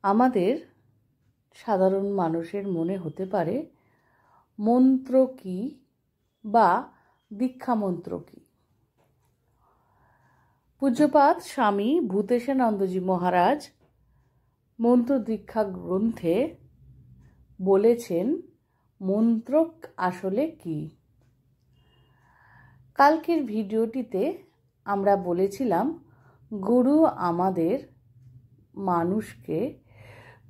আমাদের সাধারণ মানুষের মনে হতে পারে মন্ত্র কি বা দীক্ষা মন্ত্র কি। পূজ্যপাদ স্বামী ভূতেশানন্দজি মহারাজ মন্ত্র দীক্ষা গ্রন্থে বলেছেন মন্ত্র আসলে কি। কালকের ভিডিওটিতে আমরা বলেছিলাম গুরু আমাদের মানুষকে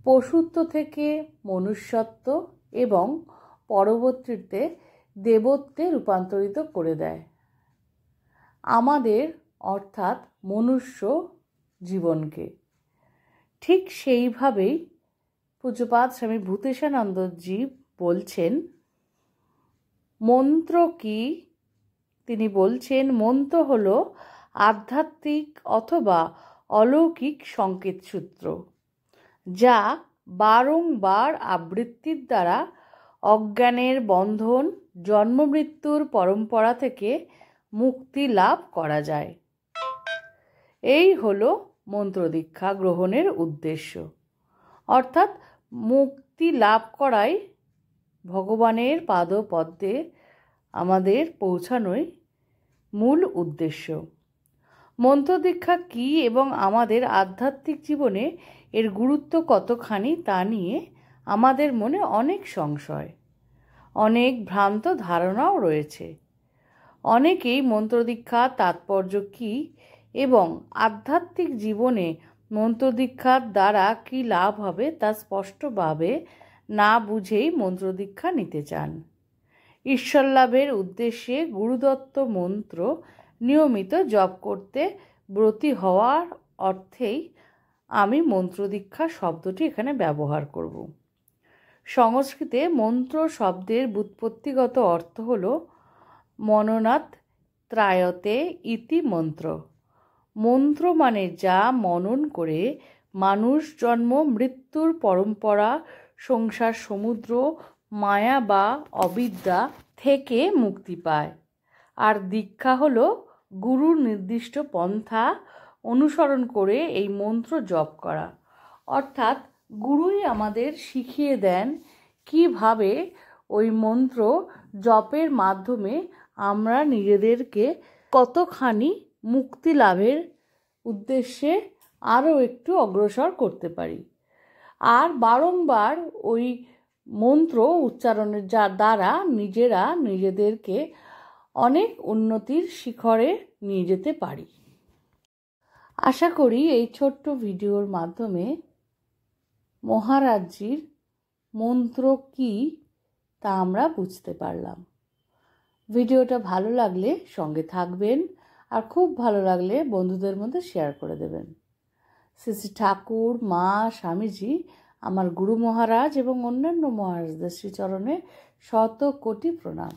পশুত্ব থেকে মনুষ্যত্ব এবং পরবর্তীতে দেবত্বে রূপান্তরিত করে দেয়। আমাদের অর্থাৎ মনুষ্য জীবনকে ঠিক সেইভাবেই পূজ্যপাদ স্বামী ভূতেশানন্দজি বলছেন মন্ত্র কি। তিনি বলছেন মন্ত্র হলো আধ্যাত্মিক অথবা অলৌকিক সংকেত সূত্র, যা বারংবার আবৃত্তির দ্বারা অজ্ঞানের বন্ধন জন্মমৃত্যুর পরম্পরা থেকে মুক্তি লাভ করা যায়। এই হলো মন্ত্র দীক্ষা গ্রহণের উদ্দেশ্য, অর্থাৎ মুক্তি লাভ করাই ভগবানের পাদপদ্মে আমাদের পৌঁছানোই মূল উদ্দেশ্য। মন্ত্র দীক্ষা কী এবং আমাদের আধ্যাত্মিক জীবনে এর গুরুত্ব কতখানি তা নিয়ে আমাদের মনে অনেক সংশয়, অনেক ভ্রান্ত ধারণাও রয়েছে। অনেকেই মন্ত্র দীক্ষার তাৎপর্য কী এবং আধ্যাত্মিক জীবনে মন্ত্র দীক্ষার দ্বারা কী লাভ হবে তা স্পষ্টভাবে না বুঝেই মন্ত্র দীক্ষা নিতে চান। ঈশ্বর লাভের উদ্দেশ্যে গুরুদত্ত মন্ত্র নিয়মিত জপ করতে ব্রতী হওয়ার অর্থেই আমি মন্ত্র দীক্ষা শব্দটি এখানে ব্যবহার করব। সংস্কৃতে মন্ত্র শব্দের ব্যুৎপত্তিগত অর্থ হল মননাৎ ত্রায়তে ইতি মন্ত্র। মন্ত্র মানে যা মনন করে মানুষ জন্ম মৃত্যুর পরম্পরা, সংসার সমুদ্র, মায়া বা অবিদ্যা থেকে মুক্তি পায়। আর দীক্ষা হলো গুরুর নির্দিষ্ট পন্থা অনুসরণ করে এই মন্ত্র জপ করা, অর্থাৎ গুরুই আমাদের শিখিয়ে দেন কিভাবে ওই মন্ত্র জপের মাধ্যমে আমরা নিজেদেরকে কতখানি মুক্তি লাভের উদ্দেশ্যে আরও একটু অগ্রসর করতে পারি। আর বারংবার ওই মন্ত্র উচ্চারণের দ্বারা নিজেরা নিজেদেরকে অনেক উন্নতির শিখরে নিয়ে যেতে পারি। আশা করি এই ছোট্ট ভিডিওর মাধ্যমে মহারাজজির মন্ত্র কি তা আমরা বুঝতে পারলাম। ভিডিওটা ভালো লাগলে সঙ্গে থাকবেন, আর খুব ভালো লাগলে বন্ধুদের মধ্যে শেয়ার করে দেবেন। শ্রী শ্রী ঠাকুর, মা, স্বামীজি, আমার গুরু মহারাজ এবং অন্যান্য মহারাজদের শ্রীচরণে শত কোটি প্রণাম।